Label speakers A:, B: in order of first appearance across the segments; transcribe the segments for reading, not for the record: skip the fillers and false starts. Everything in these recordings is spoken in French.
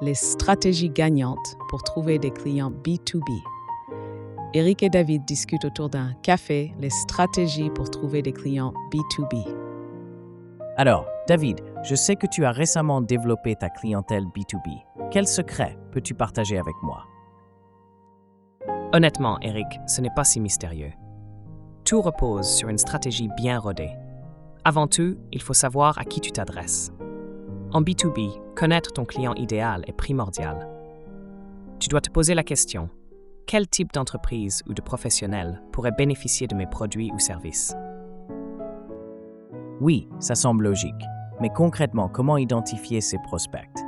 A: les stratégies gagnantes pour trouver des clients B2B. Eric et David discutent autour d'un café les stratégies pour trouver des clients B2B.
B: Alors, David, je sais que tu as récemment développé ta clientèle B2B. Quel secret peux-tu partager avec moi?
C: Honnêtement, Eric, ce n'est pas si mystérieux. Tout repose sur une stratégie bien rodée. Avant tout, il faut savoir à qui tu t'adresses. En B2B, connaître ton client idéal est primordial. Tu dois te poser la question: quel type d'entreprise ou de professionnel pourrait bénéficier de mes produits ou services?
B: Oui, ça semble logique. Mais concrètement, comment identifier ces prospects?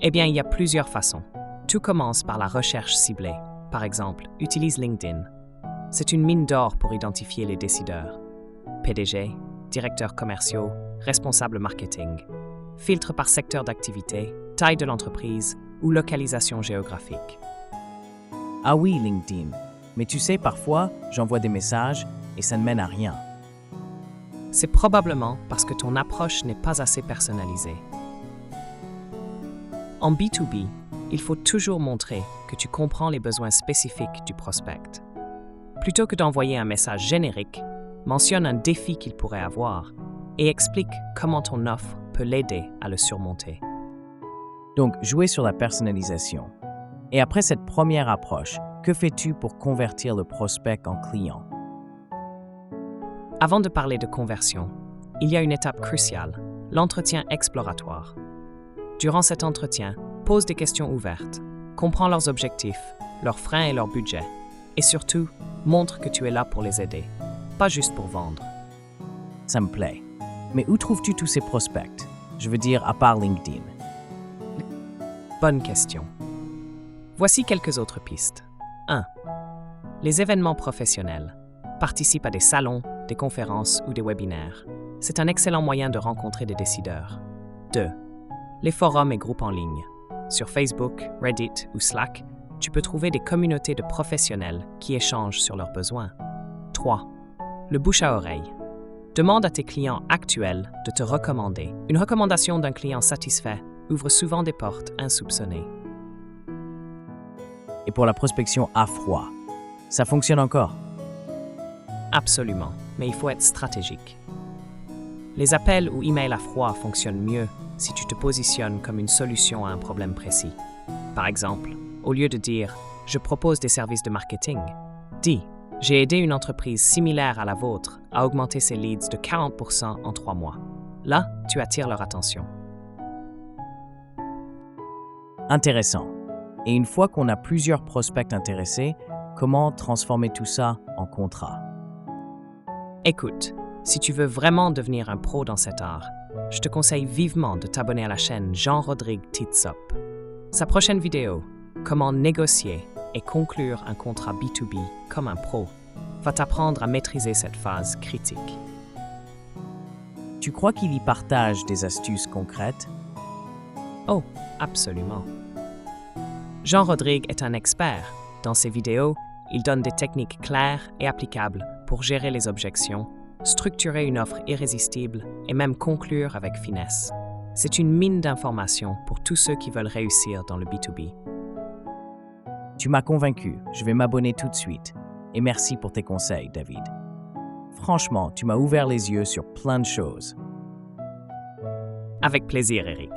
C: Eh bien, il y a plusieurs façons. Tout commence par la recherche ciblée. Par exemple, utilise LinkedIn. C'est une mine d'or pour identifier les décideurs. PDG, directeurs commerciaux, responsables marketing. Filtre par secteur d'activité, taille de l'entreprise ou localisation géographique.
B: Ah oui, LinkedIn. Mais tu sais, parfois, j'envoie des messages et ça ne mène à rien.
C: C'est probablement parce que ton approche n'est pas assez personnalisée. En B2B, il faut toujours montrer que tu comprends les besoins spécifiques du prospect. Plutôt que d'envoyer un message générique, mentionne un défi qu'il pourrait avoir et explique comment ton offre peut l'aider à le surmonter.
B: Donc, jouer sur la personnalisation. Et après cette première approche, que fais-tu pour convertir le prospect en client?
C: Avant de parler de conversion, il y a une étape cruciale, l'entretien exploratoire. Durant cet entretien, pose des questions ouvertes, comprends leurs objectifs, leurs freins et leur budget, et surtout, montre que tu es là pour les aider, pas juste pour vendre.
B: Ça me plaît. Mais où trouves-tu tous ces prospects? Je veux dire, à part LinkedIn.
C: Bonne question. Voici quelques autres pistes. 1. Les événements professionnels. Participe à des salons, des conférences ou des webinaires. C'est un excellent moyen de rencontrer des décideurs. 2. Les forums et groupes en ligne. Sur Facebook, Reddit ou Slack, tu peux trouver des communautés de professionnels qui échangent sur leurs besoins. 3. Le bouche à oreille. Demande à tes clients actuels de te recommander. Une recommandation d'un client satisfait ouvre souvent des portes insoupçonnées.
B: Et pour la prospection à froid, ça fonctionne encore?
C: Absolument, mais il faut être stratégique. Les appels ou emails à froid fonctionnent mieux si tu te positionnes comme une solution à un problème précis. Par exemple, au lieu de dire « Je propose des services de marketing », dis « J'ai aidé une entreprise similaire à la vôtre à augmenter ses leads de 40% en 3 mois. » Là, tu attires leur attention.
B: Intéressant. Et une fois qu'on a plusieurs prospects intéressés, comment transformer tout ça en contrat?
C: Écoute, si tu veux vraiment devenir un pro dans cet art, je te conseille vivement de t'abonner à la chaîne Jean-Rodrigue Titsop. Sa prochaine vidéo, Comment négocier et conclure un contrat B2B comme un pro, va t'apprendre à maîtriser cette phase critique.
B: Tu crois qu'il y partage des astuces concrètes?
C: Oh, absolument. Jean-Rodrigue est un expert. Dans ses vidéos, il donne des techniques claires et applicables pour gérer les objections, structurer une offre irrésistible et même conclure avec finesse. C'est une mine d'informations pour tous ceux qui veulent réussir dans le B2B.
B: Tu m'as convaincu, je vais m'abonner tout de suite. Et merci pour tes conseils, David. Franchement, tu m'as ouvert les yeux sur plein de choses.
C: Avec plaisir, Eric.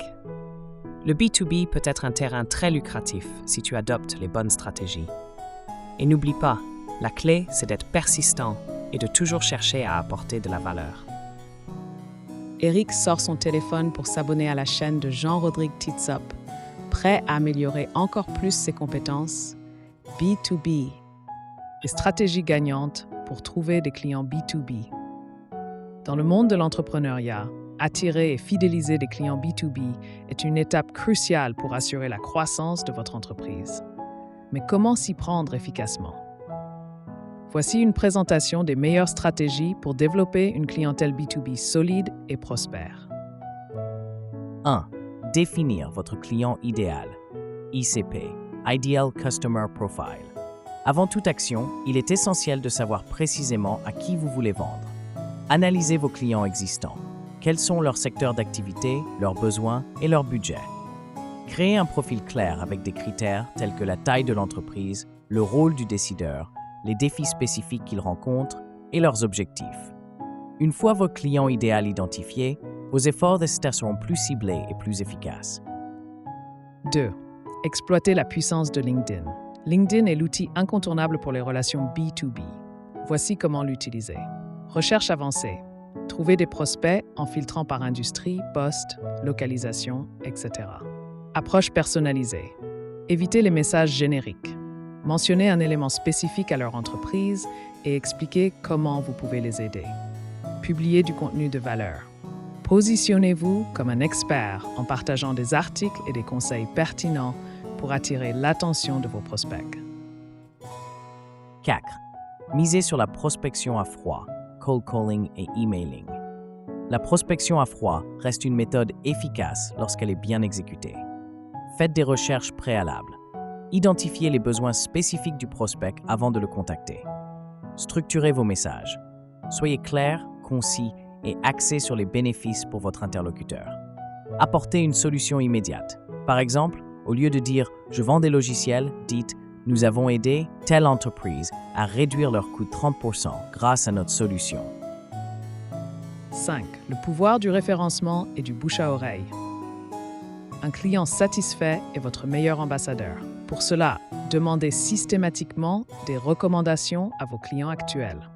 C: Le B2B peut être un terrain très lucratif si tu adoptes les bonnes stratégies. Et n'oublie pas, la clé, c'est d'être persistant et de toujours chercher à apporter de la valeur.
A: Eric sort son téléphone pour s'abonner à la chaîne de Jean-Rodrigue Titsop, prêt à améliorer encore plus ses compétences. B2B, les stratégies gagnantes pour trouver des clients B2B. Dans le monde de l'entrepreneuriat, attirer et fidéliser des clients B2B est une étape cruciale pour assurer la croissance de votre entreprise. Mais comment s'y prendre efficacement? Voici une présentation des meilleures stratégies pour développer une clientèle B2B solide et prospère.
B: 1. Définir votre client idéal. ICP, Ideal Customer Profile. Avant toute action, il est essentiel de savoir précisément à qui vous voulez vendre. Analysez vos clients existants. Quels sont leurs secteurs d'activité, leurs besoins et leur budget? Créez un profil clair avec des critères tels que la taille de l'entreprise, le rôle du décideur, les défis spécifiques qu'ils rencontrent et leurs objectifs. Une fois votre client idéal identifié, vos efforts seront plus ciblés et plus efficaces.
A: 2. Exploitez la puissance de LinkedIn. LinkedIn est l'outil incontournable pour les relations B2B. Voici comment l'utiliser. Recherche avancée. Trouvez des prospects en filtrant par industrie, poste, localisation, etc. Approche personnalisée. Évitez les messages génériques. Mentionnez un élément spécifique à leur entreprise et expliquez comment vous pouvez les aider. Publiez du contenu de valeur. Positionnez-vous comme un expert en partageant des articles et des conseils pertinents pour attirer l'attention de vos prospects.
B: 4. Misez sur la prospection à froid, cold calling et emailing. La prospection à froid reste une méthode efficace lorsqu'elle est bien exécutée. Faites des recherches préalables. Identifiez les besoins spécifiques du prospect avant de le contacter. Structurez vos messages. Soyez clair, concis et axé sur les bénéfices pour votre interlocuteur. Apportez une solution immédiate. Par exemple, au lieu de dire « je vends des logiciels », dites « nous avons aidé telle entreprise à réduire leur coût de 30% grâce à notre solution ».
A: 5. Le pouvoir du référencement et du bouche à oreille. Un client satisfait est votre meilleur ambassadeur. Pour cela, demandez systématiquement des recommandations à vos clients actuels.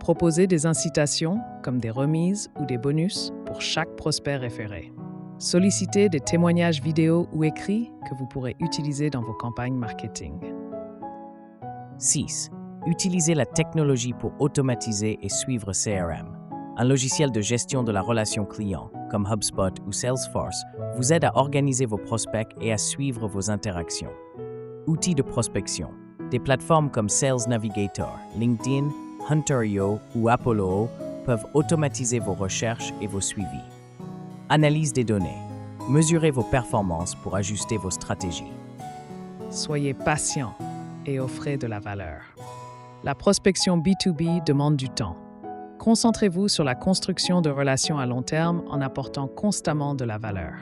A: Proposez des incitations comme des remises ou des bonus pour chaque prospect référé. Sollicitez des témoignages vidéo ou écrits que vous pourrez utiliser dans vos campagnes marketing.
B: 6. Utilisez la technologie pour automatiser et suivre CRM. Un logiciel de gestion de la relation client, comme HubSpot ou Salesforce, vous aide à organiser vos prospects et à suivre vos interactions. Outils de prospection. Des plateformes comme Sales Navigator, LinkedIn, Hunter.io ou Apollo peuvent automatiser vos recherches et vos suivis. Analyse des données. Mesurez vos performances pour ajuster vos stratégies.
A: Soyez patient et offrez de la valeur. La prospection B2B demande du temps. Concentrez-vous sur la construction de relations à long terme en apportant constamment de la valeur.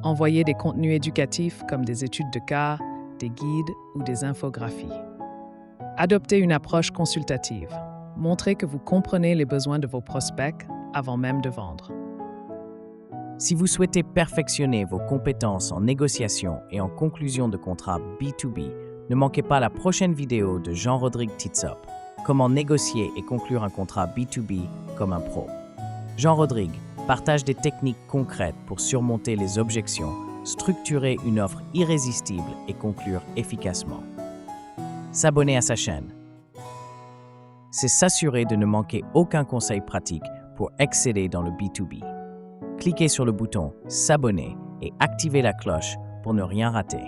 A: Envoyez des contenus éducatifs comme des études de cas, des guides ou des infographies. Adoptez une approche consultative. Montrez que vous comprenez les besoins de vos prospects avant même de vendre.
B: Si vous souhaitez perfectionner vos compétences en négociation et en conclusion de contrats B2B, ne manquez pas la prochaine vidéo de Jean-Rodrigue Titsop, comment négocier et conclure un contrat B2B comme un pro. Jean-Rodrigue partage des techniques concrètes pour surmonter les objections, structurer une offre irrésistible et conclure efficacement. S'abonner à sa chaîne, c'est s'assurer de ne manquer aucun conseil pratique pour exceller dans le B2B. Cliquez sur le bouton « S'abonner » et activez la cloche pour ne rien rater.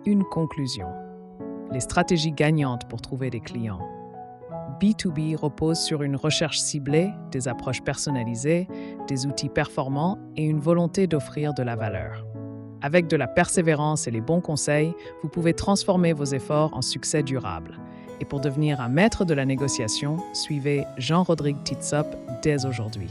A: Une conclusion. Les stratégies gagnantes pour trouver des clients. B2B repose sur une recherche ciblée, des approches personnalisées, des outils performants et une volonté d'offrir de la valeur. Avec de la persévérance et les bons conseils, vous pouvez transformer vos efforts en succès durable. Et pour devenir un maître de la négociation, suivez Jean-Rodrigue Titsop dès aujourd'hui.